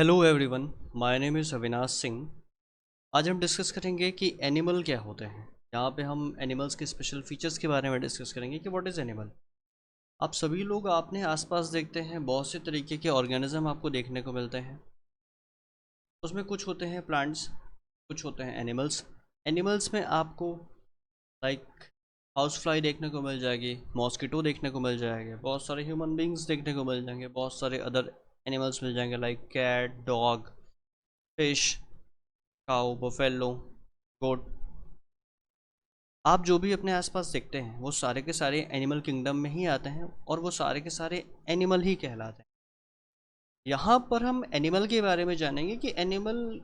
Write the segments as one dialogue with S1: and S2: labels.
S1: Hello everyone, my name is Avinash Singh. आज हम discuss करेंगे कि एनिमल क्या होते हैं। यहाँ पे हम एनिमल्स के स्पेशल फीचर्स के बारे में डिस्कस करेंगे कि व्हाट इज़ एनिमल। आप सभी लोग आपने आसपास देखते हैं, बहुत से तरीके के ऑर्गेनिज्म आपको देखने को मिलते हैं। उसमें कुछ होते हैं प्लांट्स, कुछ होते हैं एनिमल्स। एनिमल्स में आपको लाइक हाउस फ्लाई देखने को मिल जाएगी, मॉस्किटो देखने को मिल जाएगा, बहुत सारे ह्यूमन बींग्स देखने को मिल जाएंगे, बहुत सारे अदर एनिमल्स मिल जाएंगे लाइक कैट, डॉग, फिश, काऊ, बफेलो, गोट। आप जो भी अपने आसपास देखते हैं वो सारे के सारे एनिमल किंगडम में ही आते हैं और वो सारे के सारे एनिमल ही कहलाते हैं। यहाँ पर हम एनिमल के बारे में जानेंगे कि एनिमल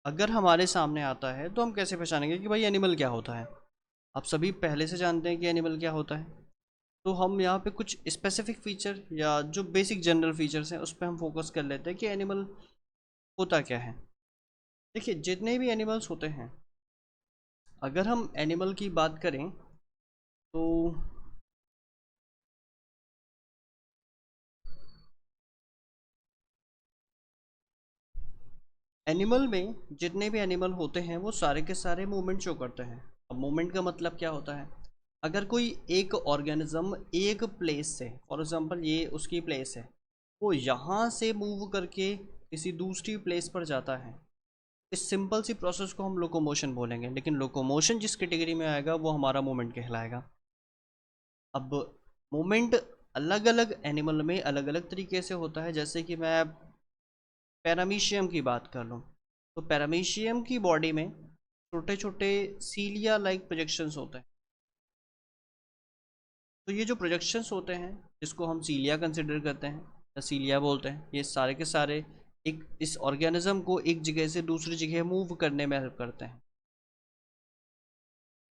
S1: अगर हमारे सामने आता है तो हम कैसे पहचानेंगे कि भाई एनिमल क्या होता है। आप सभी पहले से जानते हैं कि एनिमल क्या होता है, तो हम यहाँ पे कुछ स्पेसिफिक फीचर या जो बेसिक जनरल फीचर्स हैं उस पर हम फोकस कर लेते हैं कि एनिमल होता क्या है। देखिए, जितने भी एनिमल्स होते हैं, अगर हम एनिमल की बात करें तो एनिमल में जितने भी एनिमल होते हैं वो सारे के सारे मूवमेंट शो करते हैं। अब मूवमेंट का मतलब क्या होता है? अगर कोई एक ऑर्गेनिज्म एक प्लेस से, फॉर एग्जांपल ये उसकी प्लेस है, वो यहाँ से मूव करके किसी दूसरी प्लेस पर जाता है, इस सिंपल सी प्रोसेस को हम लोकोमोशन बोलेंगे। लेकिन लोकोमोशन जिस कैटेगरी में आएगा वो हमारा मूवमेंट कहलाएगा। अब मूवमेंट अलग अलग एनिमल में अलग अलग तरीके से होता है। जैसे कि मैं पैरामीशियम की बात कर लूँ, तो पैरामीशियम की बॉडी में छोटे छोटे सीलिया लाइक प्रोजेक्शंस होते हैं। तो ये जो प्रोजेक्शंस होते हैं, जिसको हम सीलिया कंसिडर करते हैं या सीलिया बोलते हैं, ये सारे के सारे एक इस ऑर्गेनिज्म को एक जगह से दूसरी जगह मूव करने में हेल्प करते हैं।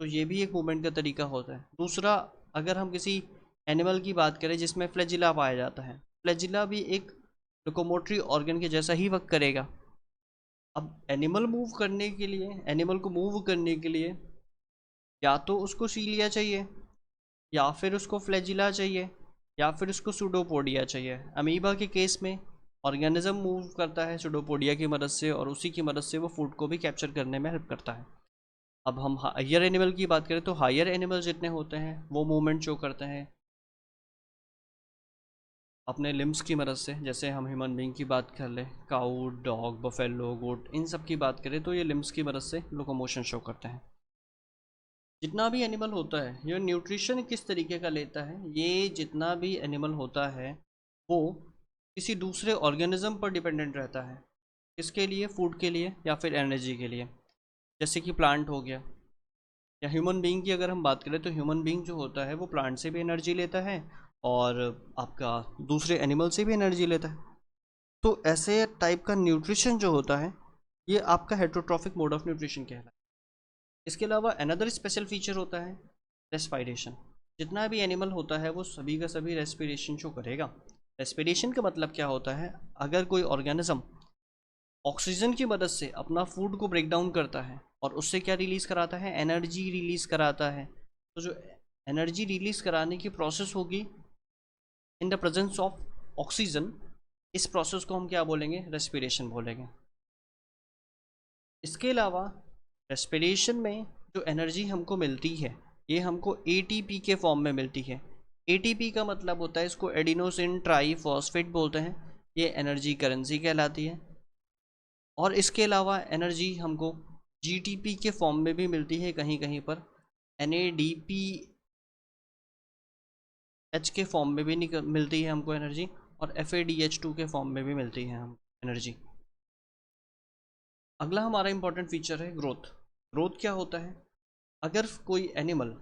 S1: तो ये भी एक मूवमेंट का तरीका होता है। दूसरा, अगर हम किसी एनिमल की बात करें जिसमें फ्लैजिला पाया जाता है, फ्लैजिला भी एक लोकोमोटरी ऑर्गन के जैसा ही वर्क करेगा। अब एनिमल मूव करने के लिए, एनिमल को मूव करने के लिए या तो उसको सीलिया चाहिए, या फिर उसको फ्लैजिला चाहिए, या फिर उसको सूडोपोडिया चाहिए। अमीबा के केस में ऑर्गेनिज्म मूव करता है सूडोपोडिया की मदद से, और उसी की मदद से वो फूड को भी कैप्चर करने में हेल्प करता है। अब हम हायर एनिमल की बात करें तो हायर एनिमल जितने होते हैं वो मूवमेंट शो करते हैं अपने लिम्स की मदद से। जैसे हम ह्यूमन बींग की बात कर ले, काऊ, डॉग, बफेलो, गोट, इन सब की बात करें तो ये लिम्स की मदद से लोकोमोशन शो करते हैं। जितना भी एनिमल होता है ये न्यूट्रिशन किस तरीके का लेता है, ये जितना भी एनिमल होता है वो किसी दूसरे ऑर्गेनिज्म पर डिपेंडेंट रहता है। किसके लिए? फूड के लिए या फिर एनर्जी के लिए। जैसे कि प्लांट हो गया, या ह्यूमन बीइंग की अगर हम बात करें तो ह्यूमन बीइंग जो होता है वो प्लांट से भी एनर्जी लेता है और आपका दूसरे एनिमल से भी एनर्जी लेता है। तो ऐसे टाइप का न्यूट्रिशन जो होता है ये आपका हेटरोट्रॉफिक मोड ऑफ न्यूट्रिशन कहलाता है। इसके अलावा अनदर स्पेशल फीचर होता है रेस्पिरेशन। जितना भी एनिमल होता है वो सभी का सभी रेस्पिरेशन शो करेगा। रेस्पिरेशन का मतलब क्या होता है? अगर कोई ऑर्गेनिज्म ऑक्सीजन की मदद से अपना फूड को ब्रेक डाउन करता है और उससे क्या रिलीज़ कराता है? एनर्जी रिलीज़ कराता है। तो जो एनर्जी रिलीज़ कराने की प्रोसेस होगी in the presence of oxygen, इस प्रोसेस को हम क्या बोलेंगे? रेस्पिरेशन बोलेंगे। इसके अलावा रेस्पिरेशन में जो एनर्जी हमको मिलती है ये हमको एटीपी के फॉर्म में मिलती है। एटीपी का मतलब होता है, इसको एडिनोसिन ट्राईफॉस्फेट बोलते हैं। ये एनर्जी करेंसी कहलाती है। और इसके अलावा एनर्जी हमको जीटीपी के फॉर्म में भी मिलती है कहीं कहीं पर, एनएडीपी एच के फॉर्म में भी मिलती है हमको एनर्जी, और FADH2 के फॉर्म में भी मिलती है हम एनर्जी। अगला हमारा इंपॉर्टेंट फीचर है ग्रोथ। ग्रोथ क्या होता है? अगर कोई एनिमल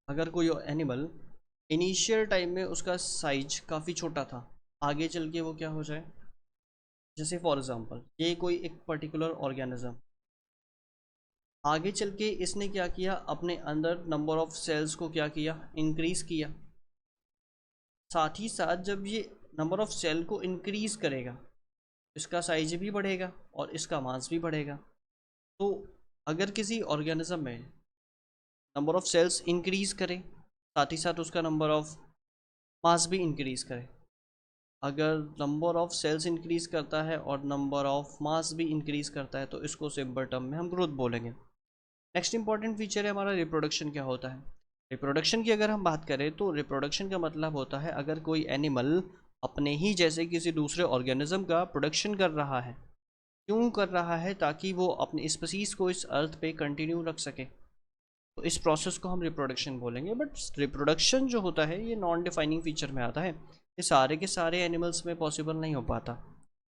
S1: अगर कोई एनिमल इनिशियल टाइम में उसका साइज काफ़ी छोटा था, आगे चल के वो क्या हो जाए? जैसे फॉर एग्जांपल ये कोई एक पर्टिकुलर ऑर्गेनिज्म, आगे चल के इसने क्या किया? अपने अंदर नंबर ऑफ सेल्स को क्या किया? इंक्रीज किया। साथ ही साथ जब ये नंबर ऑफ सेल को इंक्रीज करेगा, इसका साइज भी बढ़ेगा और इसका मास भी बढ़ेगा। तो अगर किसी ऑर्गेनिज्म में नंबर ऑफ सेल्स इंक्रीज करे, साथ ही साथ उसका नंबर ऑफ मास भी इंक्रीज करे, अगर नंबर ऑफ सेल्स इंक्रीज करता है और नंबर ऑफ मास भी इंक्रीज करता है तो इसको सिंपल टर्म में हम ग्रोथ बोलेंगे। नेक्स्ट इंपॉर्टेंट फीचर है हमारा रिप्रोडक्शन। क्या होता है रिप्रोडक्शन की? अगर हम बात करें तो रिप्रोडक्शन का मतलब होता है अगर कोई एनिमल अपने ही जैसे किसी दूसरे ऑर्गेनिज्म का प्रोडक्शन कर रहा है। क्यों कर रहा है? ताकि वो अपनी स्पीसीज को इस अर्थ पे कंटिन्यू रख सके। तो इस प्रोसेस को हम रिप्रोडक्शन बोलेंगे। बट रिप्रोडक्शन जो होता है ये नॉन डिफाइनिंग फीचर में आता है, ये सारे के सारे एनिमल्स में पॉसिबल नहीं हो पाता।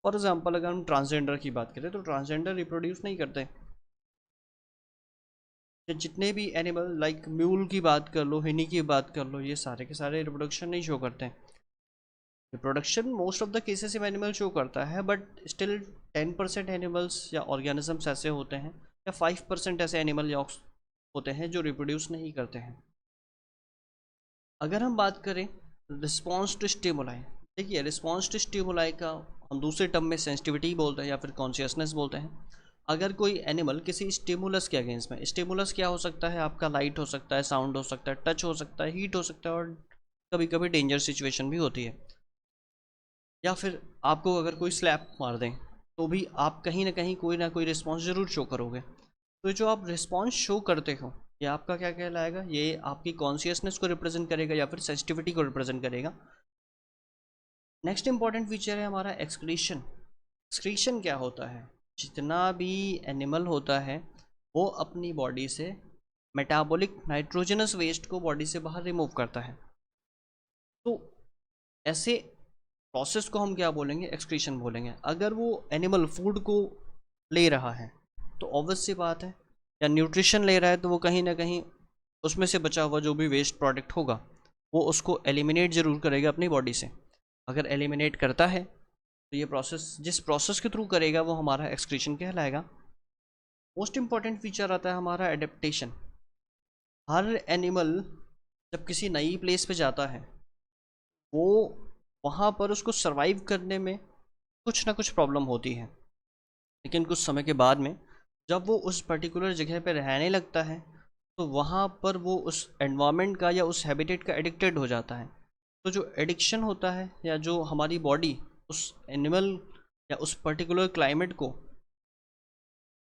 S1: फॉर एग्जांपल अगर हम ट्रांसजेंडर की बात करें तो ट्रांसजेंडर रिप्रोड्यूस नहीं करते। ये जितने भी एनिमल लाइक म्यूल की बात कर लो, हिनी की बात कर लो, ये सारे के सारे रिप्रोडक्शन नहीं शो करते हैं। Reproduction most of the cases में एनिमल शो करता है, बट स्टिल 10% एनिमल्स या ऑर्गेनिजम्स ऐसे होते हैं या 5% ऐसे एनिमल या होते हैं जो रिप्रोड्यूस नहीं करते हैं। अगर हम बात करें रिस्पॉन्स टू स्टिमुलाई, देखिए रिस्पॉन्स टू स्टिमुलाई का हम दूसरे टर्म में सेंसिटिविटी बोलते हैं या फिर कॉन्शियसनेस बोलते हैं। अगर कोई एनिमल किसी स्टिमुलस के अगेंस्ट में, स्टिमुलस क्या हो सकता है आपका? लाइट हो सकता है, साउंड हो सकता है, टच हो सकता है, हीट हो सकता है, और कभी कभी डेंजर सिचुएशन भी होती है। या फिर आपको अगर कोई स्लैप मार दें तो भी आप कहीं ना कोई रिस्पॉन्स ज़रूर शो करोगे। तो जो आप रिस्पॉन्स शो करते हो ये आपका क्या कहलाएगा? ये आपकी कॉन्शियसनेस को रिप्रेजेंट करेगा या फिर सेंसिटिविटी को रिप्रेजेंट करेगा। नेक्स्ट इंपॉर्टेंट फीचर है हमारा एक्सक्रीशन। एक्सक्रीशन क्या होता है? जितना भी एनिमल होता है वो अपनी बॉडी से मेटाबॉलिक नाइट्रोजनस वेस्ट को बॉडी से बाहर रिमूव करता है। तो ऐसे प्रोसेस को हम क्या बोलेंगे? एक्सक्रीशन बोलेंगे। अगर वो एनिमल फूड को ले रहा है तो ऑब्वियस सी बात है, या न्यूट्रिशन ले रहा है तो वो कहीं ना कहीं उसमें से बचा हुआ जो भी वेस्ट प्रोडक्ट होगा वो उसको एलिमिनेट ज़रूर करेगा अपनी बॉडी से। अगर एलिमिनेट करता है तो ये प्रोसेस, जिस प्रोसेस के थ्रू करेगा वो हमारा एक्सक्रीशन कहलाएगा। मोस्ट इंपॉर्टेंट फीचर आता है हमारा एडेप्टेशन। हर एनिमल जब किसी नई प्लेस पे जाता है वो वहाँ पर उसको सरवाइव करने में कुछ ना कुछ प्रॉब्लम होती है, लेकिन कुछ समय के बाद में जब वो उस पर्टिकुलर जगह पे रहने लगता है तो वहाँ पर वो उस एनवायरनमेंट का या उस हैबिटेट का एडिक्टेड हो जाता है। तो जो एडिक्शन होता है या जो हमारी बॉडी उस एनिमल या उस पर्टिकुलर क्लाइमेट को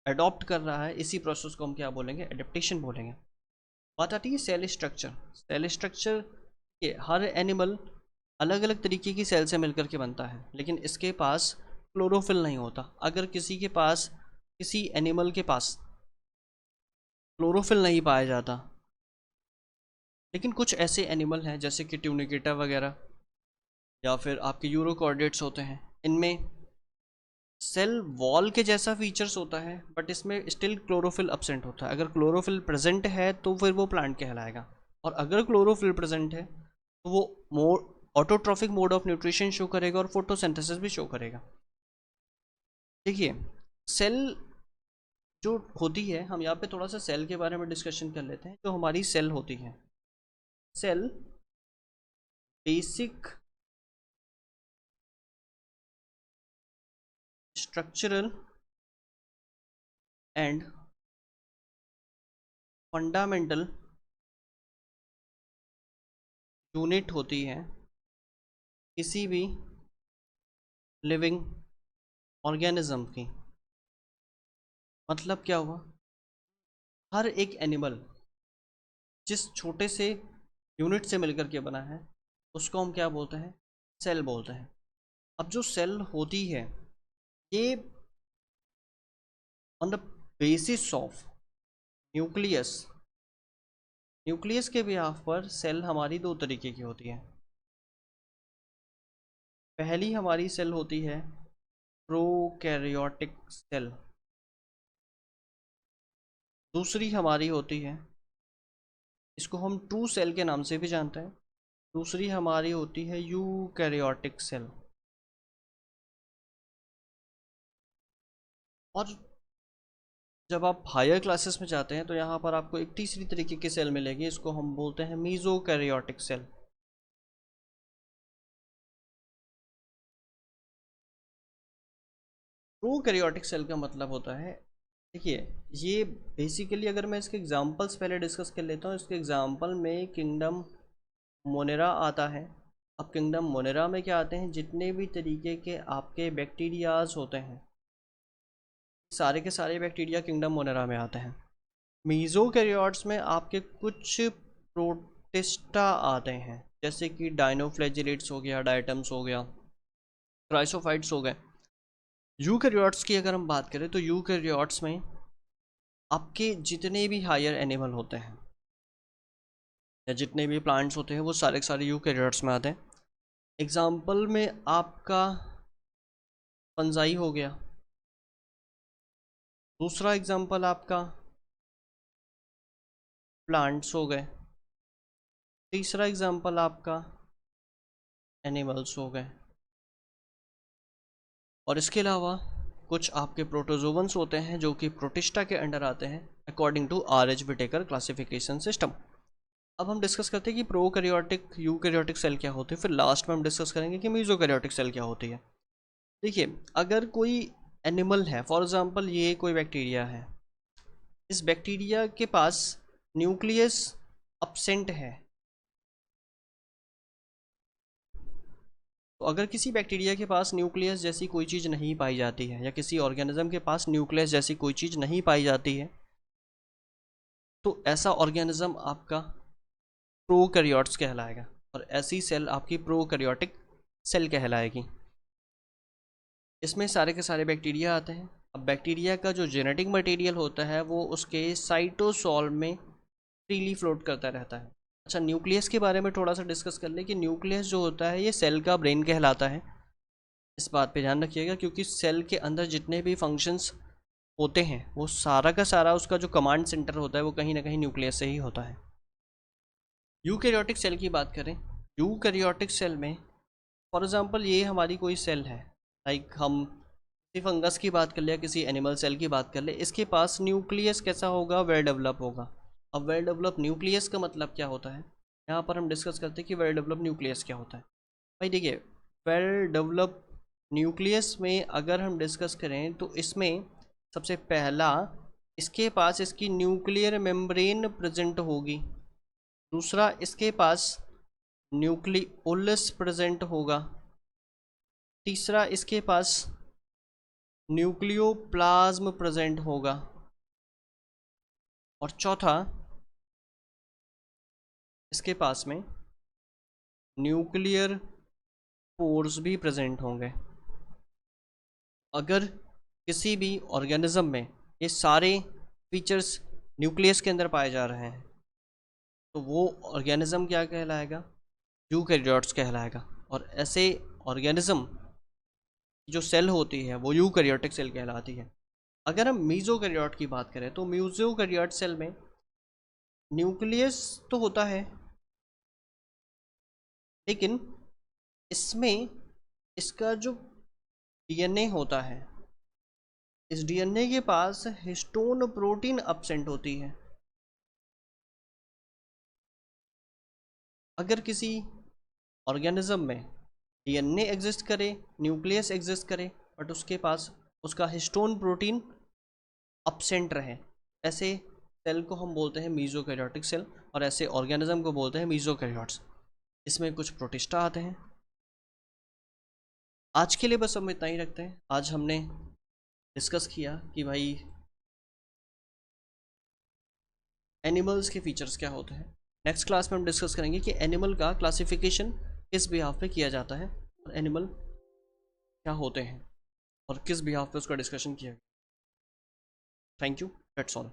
S1: अडॉप्ट कर रहा है, इसी प्रोसेस को हम क्या बोलेंगे? एडेप्टेशन बोलेंगे। बात आती है सेल स्ट्रक्चर। सेल स्ट्रक्चर के हर एनिमल अलग अलग तरीके की सेल से मिलकर के बनता है, लेकिन इसके पास क्लोरोफिल नहीं होता। अगर किसी के पास, किसी एनिमल के पास क्लोरोफिल नहीं पाया जाता, लेकिन कुछ ऐसे एनिमल हैं जैसे कि ट्यूनिकेटा वगैरह या फिर आपके यूरोकॉर्डेट्स होते हैं, इनमें सेल वॉल के जैसा फीचर्स होता है बट इसमें स्टिल क्लोरोफिल अपसेंट होता है। अगर क्लोरोफिल प्रेजेंट है तो फिर वो प्लांट कहलाएगा, और अगर क्लोरोफिल प्रेजेंट है तो वो more autotrophic mode of nutrition show करेगा और फोटोसिंथेसिस भी शो करेगा। देखिए सेल जो होती है, हम यहाँ पे थोड़ा सा सेल के बारे में डिस्कशन कर लेते हैं। जो हमारी सेल होती है, cell basic structural and fundamental unit होती है किसी भी लिविंग ऑर्गेनिज्म की। मतलब क्या हुआ? हर एक एनिमल जिस छोटे से यूनिट से मिलकर के बना है उसको हम क्या बोलते हैं? सेल बोलते हैं। अब जो सेल होती है ये on the basis of nucleus, nucleus के बिहाफ पर सेल हमारी दो तरीके की होती है। पहली हमारी सेल होती है प्रोकैरियोटिक सेल, दूसरी हमारी होती है, इसको हम ट्रू सेल के नाम से भी जानते हैं, दूसरी हमारी होती है यूकैरियोटिक सेल। और जब आप हायर क्लासेस में जाते हैं तो यहाँ पर आपको एक तीसरी तरीके की सेल मिलेगी, इसको हम बोलते हैं मीजोकैरियोटिक सेल। प्रोकैरियोटिक सेल का मतलब होता है, देखिए ये बेसिकली अगर मैं इसके एग्जांपल्स पहले डिस्कस कर लेता हूँ। इसके एग्जांपल में किंगडम मोनेरा आता है, अब किंगडम मोनेरा में क्या आते हैं, जितने भी तरीके के आपके बैक्टीरियाज होते हैं, सारे के सारे बैक्टीरिया किंगडम मोनेरा में आते हैं। मीज़ोकैरियोट्स में आपके कुछ प्रोटिस्टा आते हैं, जैसे कि डाइनोफ्लैजिलेट्स हो गया, डायटम्स हो गया, क्राइसोफाइट्स हो गए। यूकैरियोट्स की अगर हम बात करें तो यूकैरियोट्स में आपके जितने भी हायर एनिमल होते हैं या जितने भी प्लांट्स होते हैं वो सारे के सारे यूकैरियोट्स में आते हैं। एग्जाम्पल में आपका फंजाई हो गया, दूसरा एग्जाम्पल आपका प्लांट्स हो गए, तीसरा एग्जाम्पल आपका एनिमल्स हो गए, और इसके अलावा कुछ आपके प्रोटोजोवंस होते हैं जो कि प्रोटिस्टा के अंडर आते हैं according to RH Whittaker classification system. अब हम डिस्कस करते हैं कि प्रोकैरियोटिक यूकैरियोटिक सेल क्या होते हैं, फिर लास्ट में हम डिस्कस करेंगे कि मीज़ोकैरियोटिक सेल क्या होती है। देखिए, अगर कोई एनिमल है, फॉर एग्जांपल ये कोई बैक्टीरिया है, इस बैक्टीरिया के पास न्यूक्लियस अब्सेंट है, तो अगर किसी बैक्टीरिया के पास न्यूक्लियस जैसी कोई चीज़ नहीं पाई जाती है या किसी ऑर्गेनिज्म के पास न्यूक्लियस जैसी कोई चीज़ नहीं पाई जाती है, तो ऐसा ऑर्गेनिज्म आपका प्रोकैरियोट्स कहलाएगा, और ऐसी सेल आपकी प्रोकैरियोटिक सेल कहलाएगी। इसमें सारे के सारे बैक्टीरिया आते हैं। अब बैक्टीरिया का जो जेनेटिक मटेरियल होता है वो उसके साइटोसोल में फ्रीली फ्लोट करता रहता है। अच्छा, न्यूक्लियस के बारे में थोड़ा सा डिस्कस कर ले कि न्यूक्लियस जो होता है ये सेल का ब्रेन कहलाता है। इस बात पे ध्यान रखिएगा, क्योंकि सेल के अंदर जितने भी फंक्शंस होते हैं वो सारा का सारा उसका जो कमांड सेंटर होता है वो कहीं ना कहीं न्यूक्लियस से ही होता है। यूकैरियोटिक सेल की बात करें, यूकैरियोटिक सेल में फॉर एग्जांपल ये हमारी कोई सेल है, लाइक हम किसी फंगस की बात कर ले या किसी एनिमल सेल की बात कर ले, इसके पास न्यूक्लियस कैसा होगा, वेल डेवलप होगा। अब वेल डेवलप न्यूक्लियस का मतलब क्या होता है, यहाँ पर हम डिस्कस करते हैं कि वेल डेवलप न्यूक्लियस क्या होता है। भाई देखिए, वेल डेवलप न्यूक्लियस में अगर हम डिस्कस करें तो इसमें सबसे पहला इसके पास इसकी न्यूक्लियर मेम्ब्रेन प्रेजेंट होगी, दूसरा इसके पास न्यूक्लियोलस प्रेजेंट होगा, तीसरा इसके पास न्यूक्लियोप्लाज्म प्रेजेंट होगा, और चौथा इसके पास में न्यूक्लियर पोर्स भी प्रेजेंट होंगे। अगर किसी भी ऑर्गेनिज्म में ये सारे फीचर्स न्यूक्लियस के अंदर पाए जा रहे हैं तो वो ऑर्गेनिज्म क्या कहलाएगा, यूकैरियोट्स कहलाएगा। और ऐसे ऑर्गेनिज्म जो सेल होती है वो यूकैरियोटिक सेल कहलाती है। अगर हम मीज़ोकैरियोट की बात करें तो मीज़ोकैरियोट सेल में न्यूक्लियस तो होता है, लेकिन इसमें इसका जो DNA होता है, इस DNA के पास हिस्टोन प्रोटीन अब्सेंट होती है। अगर किसी ऑर्गेनिज्म में DNA एग्जिस्ट करे, न्यूक्लियस एग्जिस्ट करे, बट उसके पास उसका हिस्टोन प्रोटीन अब्सेंट रहे, ऐसे सेल को हम बोलते हैं मीज़ोकैरियोटिक सेल, और ऐसे ऑर्गेनिज्म को बोलते हैं मीज़ोकैरियोट्स। इसमें कुछ प्रोटिस्टा आते हैं। आज के लिए बस हम इतना ही रखते हैं। आज हमने डिस्कस किया कि भाई एनिमल्स के फीचर्स क्या होते हैं। नेक्स्ट क्लास में हम डिस्कस करेंगे कि एनिमल का क्लासिफिकेशन किस बिहाफ पे किया जाता है और एनिमल क्या होते हैं और किस बिहाफ पे उसका डिस्कशन किया गया। Thank you, that's all.